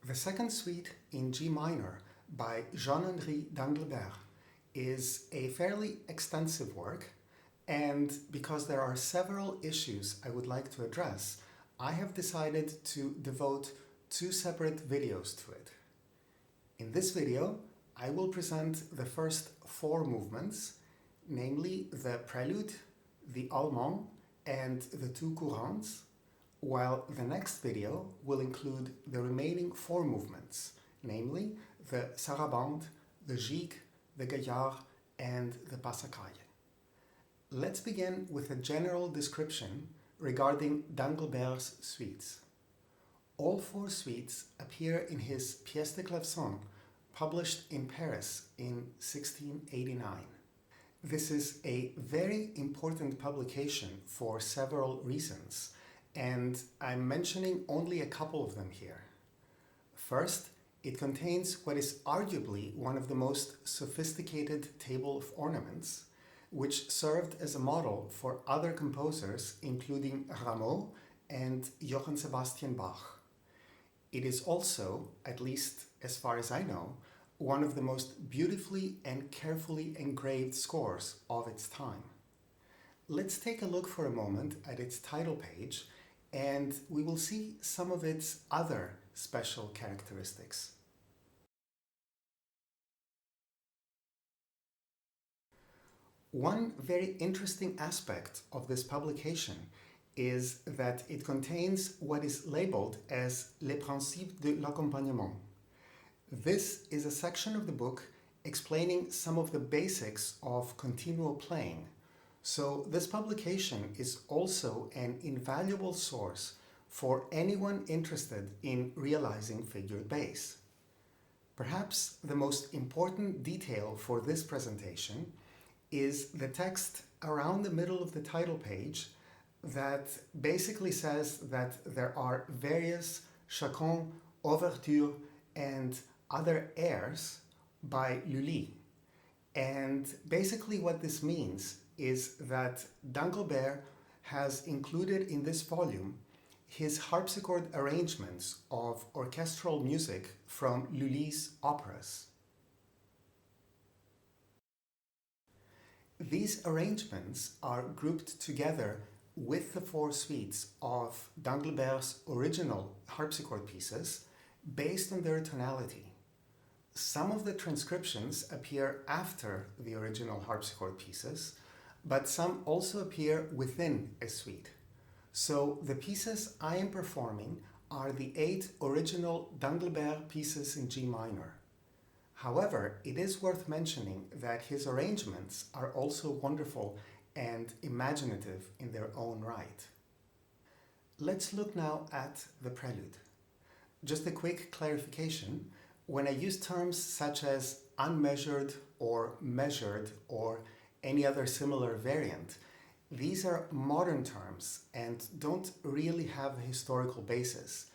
The second suite in G minor by Jean-Henri d'Anglebert is a fairly extensive work, and because there are several issues I would like to address, I have decided to devote two separate videos to it. In this video, I will present the first four movements, namely the Prelude, the Allemande, and the two Courantes, while the next video will include the remaining four movements, namely the Sarabande, the Gigue, the Gaillard, and the Passacaille. Let's begin with a general description regarding d'Anglebert's suites. All four suites appear in his Pièces de clavecin, published in Paris in 1689. This is a very important publication for several reasons, and I'm mentioning only a couple of them here. First, it contains what is arguably one of the most sophisticated table of ornaments, which served as a model for other composers including Rameau and Johann Sebastian Bach. It is also, at least as far as I know, one of the most beautifully and carefully engraved scores of its time. Let's take a look for a moment at its title page, and we will see some of its other special characteristics. One very interesting aspect of this publication is that it contains what is labeled as Les Principes de l'accompagnement. This is a section of the book explaining some of the basics of continual playing, so this publication is also an invaluable source for anyone interested in realizing figured bass. Perhaps the most important detail for this presentation is the text around the middle of the title page that basically says that there are various chansons, ouvertures, and other airs by Lully. And basically what this means is that d'Anglebert has included in this volume his harpsichord arrangements of orchestral music from Lully's operas. These arrangements are grouped together with the four suites of d'Anglebert's original harpsichord pieces based on their tonality. Some of the transcriptions appear after the original harpsichord pieces, but some also appear within a suite. So the pieces I am performing are the 8 original d'Anglebert pieces in G minor. However, it is worth mentioning that his arrangements are also wonderful and imaginative in their own right. Let's look now at the Prelude. Just a quick clarification. When I use terms such as unmeasured or measured or any other similar variant, these are modern terms and don't really have a historical basis.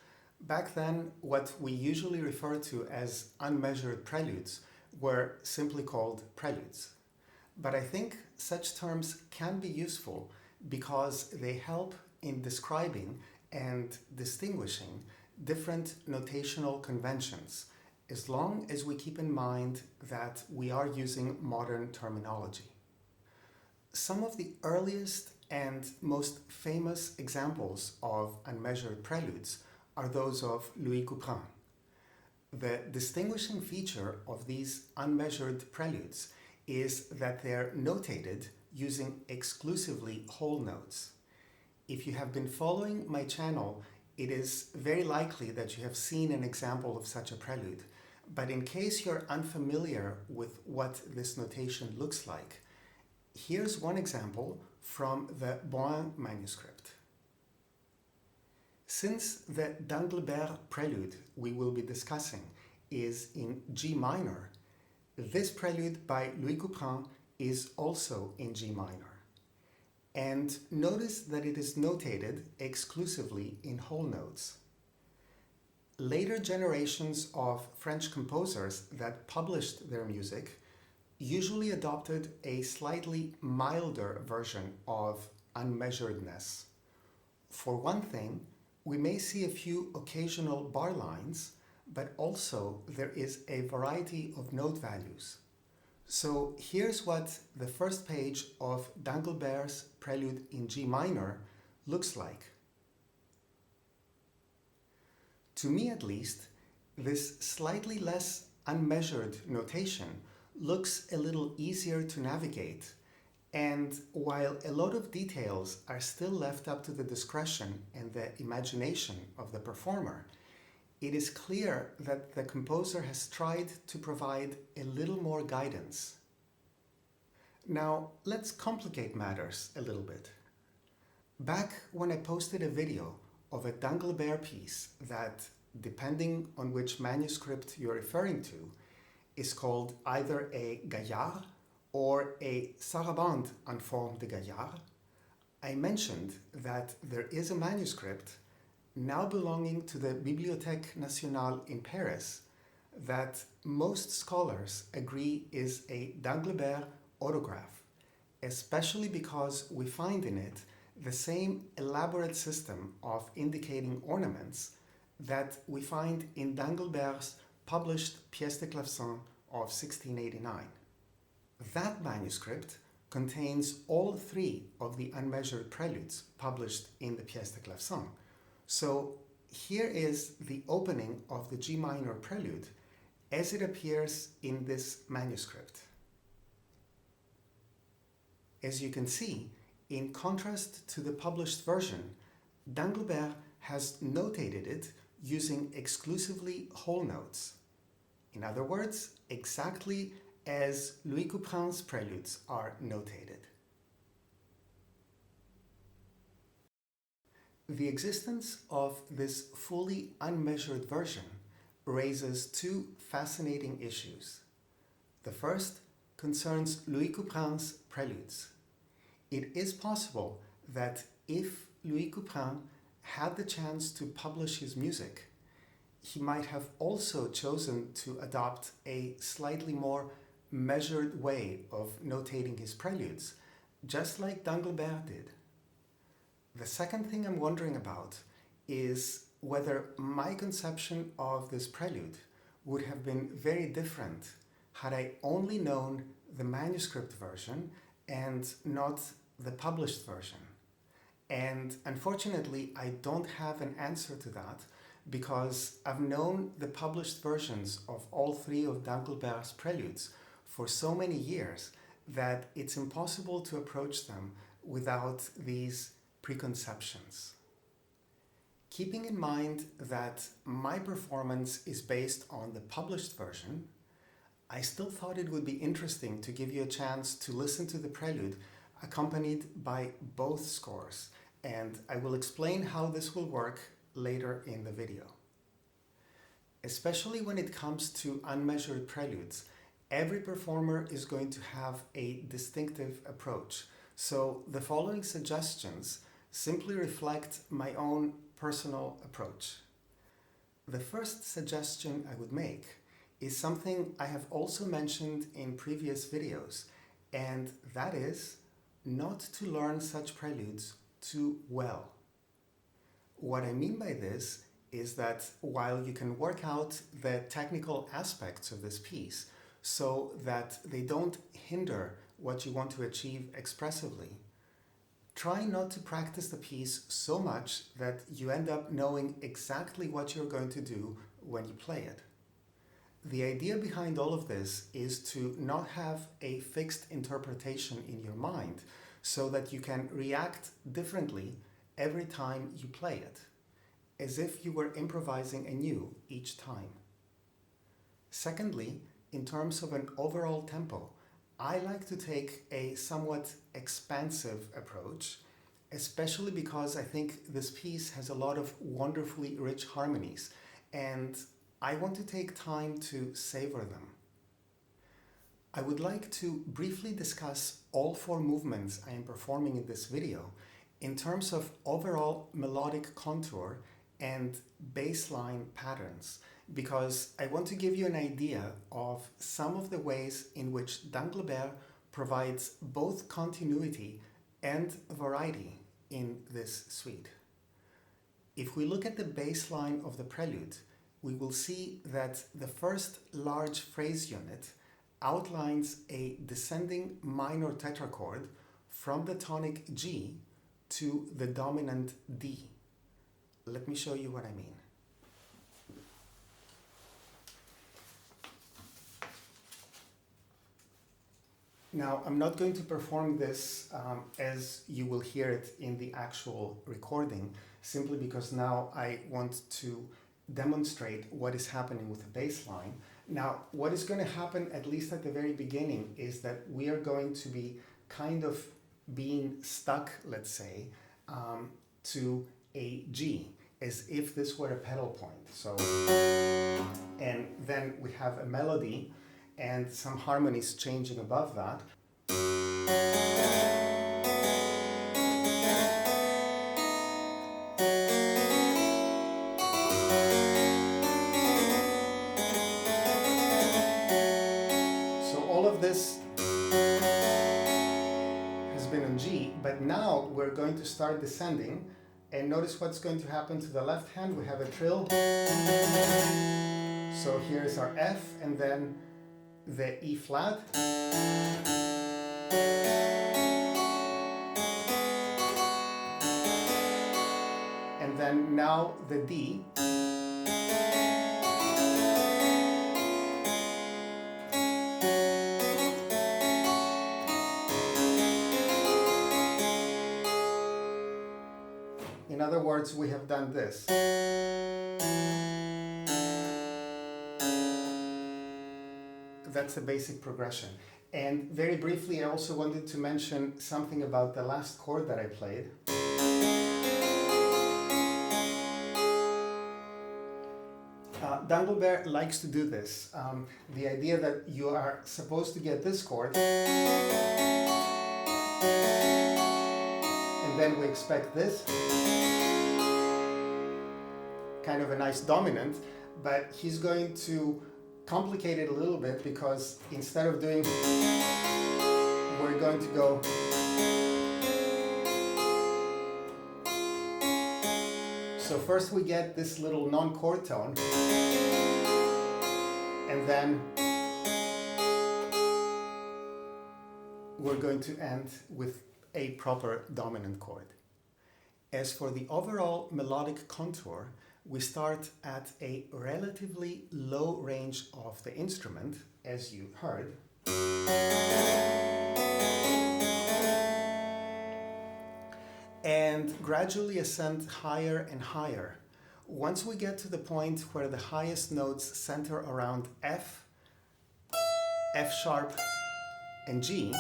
Back then, what we usually refer to as unmeasured preludes were simply called preludes. But I think such terms can be useful because they help in describing and distinguishing different notational conventions, as long as we keep in mind that we are using modern terminology. Some of the earliest and most famous examples of unmeasured preludes are those of Louis Couperin. The distinguishing feature of these unmeasured preludes is that they're notated using exclusively whole notes. If you have been following my channel, it is very likely that you have seen an example of such a prelude, but in case you're unfamiliar with what this notation looks like, here's one example from the Boin manuscript. Since the d'Anglebert prelude we will be discussing is in G minor, this prelude by Louis Couperin is also in G minor. And notice that it is notated exclusively in whole notes. Later generations of French composers that published their music usually adopted a slightly milder version of unmeasuredness. For one thing, we may see a few occasional bar lines, but also there is a variety of note values. So here's what the first page of Danglbert's Prelude in G minor looks like. To me at least, this slightly less unmeasured notation looks a little easier to navigate, and while a lot of details are still left up to the discretion and the imagination of the performer, it is clear that the composer has tried to provide a little more guidance. Now, let's complicate matters a little bit. Back when I posted a video of a Danglebert piece that, depending on which manuscript you're referring to, is called either a Gaillard or a Sarabande en forme de Gaillard, I mentioned that there is a manuscript now belonging to the Bibliothèque Nationale in Paris that most scholars agree is a Danglebert autograph, especially because we find in it the same elaborate system of indicating ornaments that we find in Danglebert's published Pièces de clavecin of 1689. That manuscript contains all three of the unmeasured preludes published in the Pièces de clavecin. So here is the opening of the G minor prelude as it appears in this manuscript. As you can see, in contrast to the published version, Danglebert has notated it using exclusively whole notes. In other words, exactly as Louis Couperin's preludes are notated. The existence of this fully unmeasured version raises two fascinating issues. The first concerns Louis Couperin's preludes. It is possible that if Louis Couperin had the chance to publish his music, he might have also chosen to adopt a slightly more measured way of notating his preludes, just like Danglebert did. The second thing I'm wondering about is whether my conception of this prelude would have been very different had I only known the manuscript version and not the published version. And unfortunately, I don't have an answer to that because I've known the published versions of all three of Danglebert's preludes for so many years that it's impossible to approach them without these preconceptions. Keeping in mind that my performance is based on the published version, I still thought it would be interesting to give you a chance to listen to the prelude accompanied by both scores, and I will explain how this will work later in the video. Especially when it comes to unmeasured preludes, every performer is going to have a distinctive approach, so the following suggestions simply reflect my own personal approach. The first suggestion I would make is something I have also mentioned in previous videos, and that is not to learn such preludes too well. What I mean by this is that while you can work out the technical aspects of this piece so that they don't hinder what you want to achieve expressively, try not to practice the piece so much that you end up knowing exactly what you're going to do when you play it. The idea behind all of this is to not have a fixed interpretation in your mind so that you can react differently every time you play it, as if you were improvising anew each time. Secondly, in terms of an overall tempo, I like to take a somewhat expansive approach, especially because I think this piece has a lot of wonderfully rich harmonies, and I want to take time to savor them. I would like to briefly discuss all four movements I am performing in this video in terms of overall melodic contour and bassline patterns, because I want to give you an idea of some of the ways in which Danglebert provides both continuity and variety in this suite. If we look at the bass line of the prelude, we will see that the first large phrase unit outlines a descending minor tetrachord from the tonic G to the dominant D. Let me show you what I mean. Now, I'm not going to perform this as you will hear it in the actual recording, simply because now I want to demonstrate what is happening with the bass line. Now, what is going to happen, at least at the very beginning, is that we are going to be kind of being stuck, let's say, to a G, as if this were a pedal point. So, and then we have a melody and some harmonies changing above that. So all of this has been on G, but now we're going to start descending, and notice what's going to happen to the left hand. We have a trill. So here's our F, and then the E flat. And then now the D. In other words, we have done this. That's the basic progression. And very briefly, I also wanted to mention something about the last chord that I played. Danglebert likes to do this. The idea that you are supposed to get this chord, and then we expect this, kind of a nice dominant, but he's going to complicate it a little bit, because instead of doing, we're going to go. So first we get this little non-chord tone, and then we're going to end with a proper dominant chord. As for the overall melodic contour, we start at a relatively low range of the instrument, as you heard. And gradually ascend higher and higher. Once we get to the point where the highest notes center around F, F sharp, and G,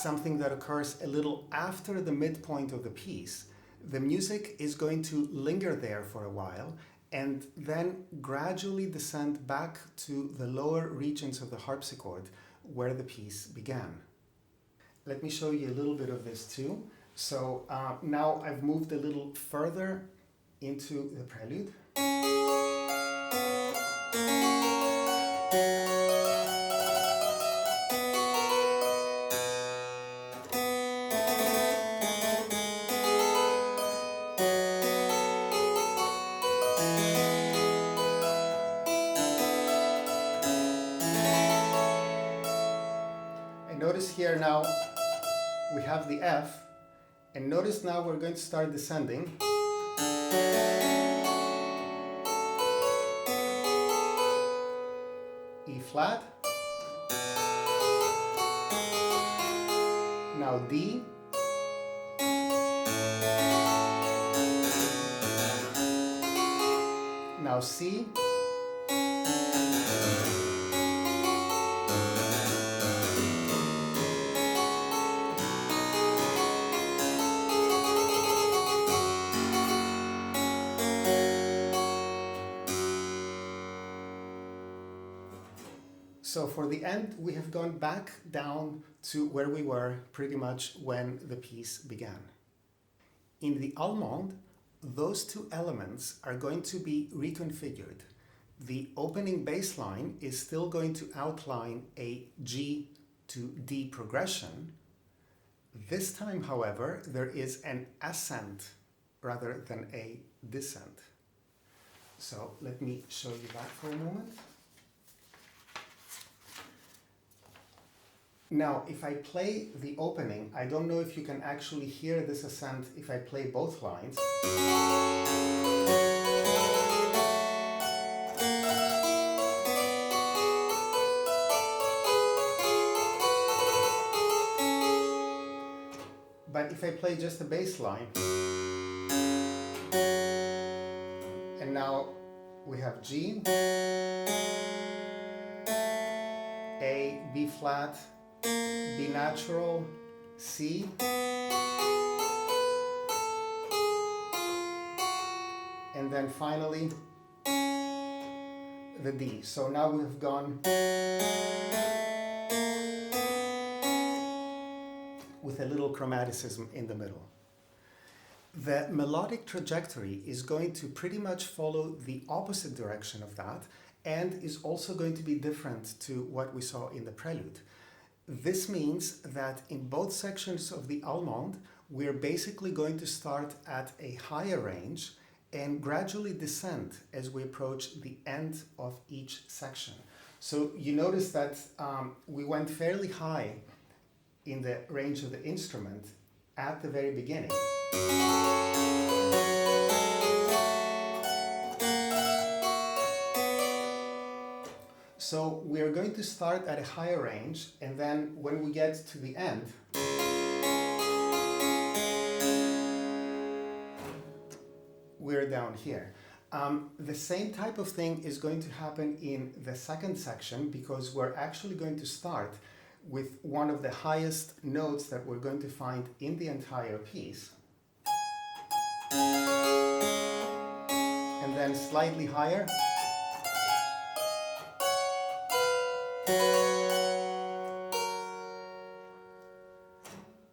something that occurs a little after the midpoint of the piece, the music is going to linger there for a while and then gradually descend back to the lower regions of the harpsichord where the piece began. Let me show you a little bit of this too. So now I've moved a little further into the prelude. Notice here now we have the F, and notice now we're going to start descending. E flat, now D, now C, so for the end, we have gone back down to where we were pretty much when the piece began. In the Allemande, those two elements are going to be reconfigured. The opening bass line is still going to outline a G to D progression. This time, however, there is an ascent rather than a descent. So let me show you that for a moment. Now, if I play the opening, I don't know if you can actually hear this ascent if I play both lines. But if I play just the bass line, and now we have G, A, B flat, B natural, C, and then finally the D. So now we've gone with a little chromaticism in the middle. The melodic trajectory is going to pretty much follow the opposite direction of that and is also going to be different to what we saw in the prelude. This means that in both sections of the Allemande, we're basically going to start at a higher range and gradually descend as we approach the end of each section. So you notice that we went fairly high in the range of the instrument at the very beginning. So we're going to start at a higher range, and then when we get to the end, we're down here. The same type of thing is going to happen in the second section, because we're actually going to start with one of the highest notes that we're going to find in the entire piece, and then slightly higher,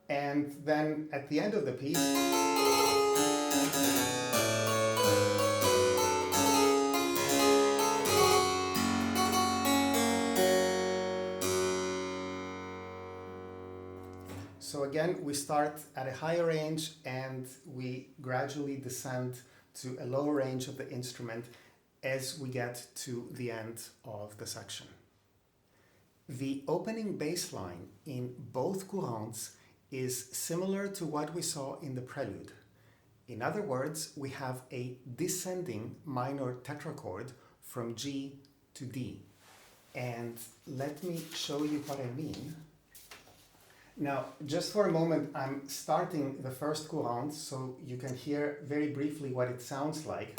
and then at the end of the piece, so again, we start at a higher range and we gradually descend to a lower range of the instrument as we get to the end of the section. The opening bass line in both courantes is similar to what we saw in the prelude. In other words, we have a descending minor tetrachord from G to D. And let me show you what I mean. Now, just for a moment, I'm starting the first courante so you can hear very briefly what it sounds like.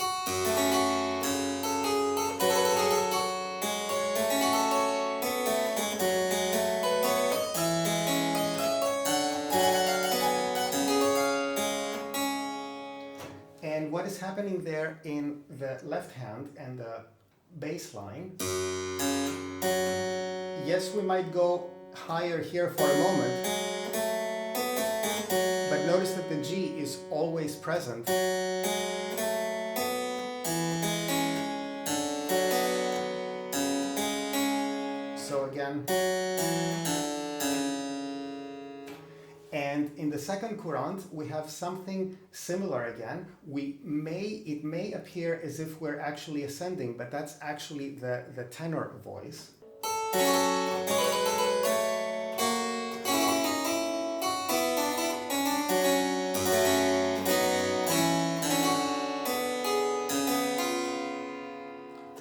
And what is happening there in the left hand and the bass line? Yes, we might go higher here for a moment, but notice that the G is always present. So again, and in the second courante we have something similar again. It may appear as if we're actually ascending, but that's actually the tenor voice.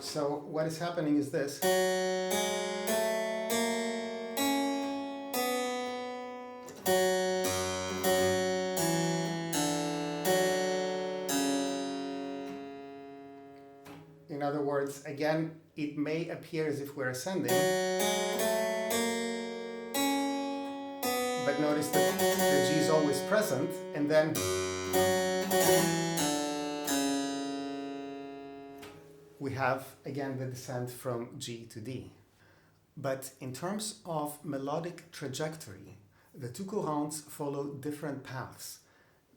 So what is happening is this. In other words, again, it may appear as if we're ascending, but notice that the G is always present, and then we have, again, the descent from G to D. But in terms of melodic trajectory, the two courantes follow different paths.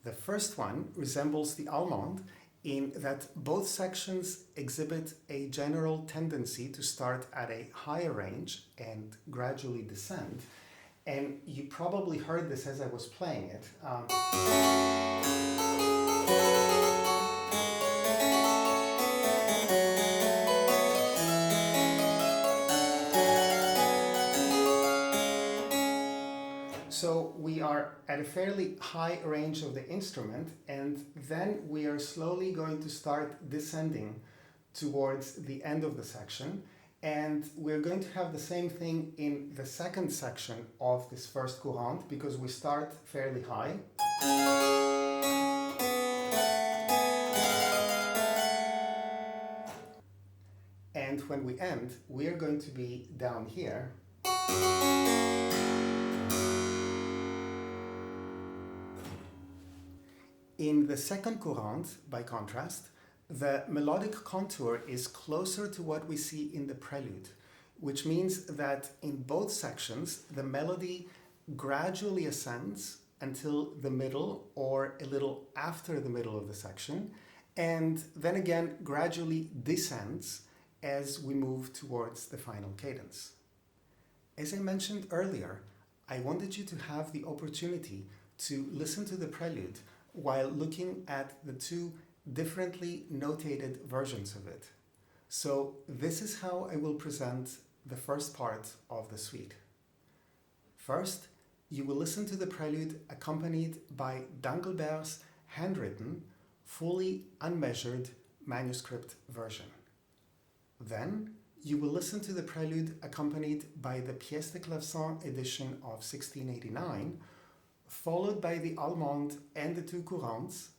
The first one resembles the Allemande in that both sections exhibit a general tendency to start at a higher range and gradually descend. And you probably heard this as I was playing it. So we are at a fairly high range of the instrument, and then we are slowly going to start descending towards the end of the section, and we're going to have the same thing in the second section of this first courante, because we start fairly high. And when we end, we are going to be down here. In the second courante, by contrast, the melodic contour is closer to what we see in the prelude, which means that in both sections, the melody gradually ascends until the middle or a little after the middle of the section, and then again gradually descends as we move towards the final cadence. As I mentioned earlier, I wanted you to have the opportunity to listen to the prelude while looking at the two differently notated versions of it. So this is how I will present the first part of the suite. First, you will listen to the prelude accompanied by Danglberg's handwritten, fully unmeasured manuscript version. Then, you will listen to the prelude accompanied by the Pièces de clavecin edition of 1689, followed by the Allemande and the two Courantes,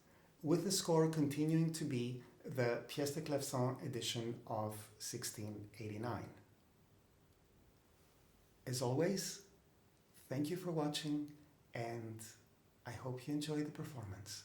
with the score continuing to be the Pièces de clavecin edition of 1689. As always, thank you for watching, and I hope you enjoy the performance.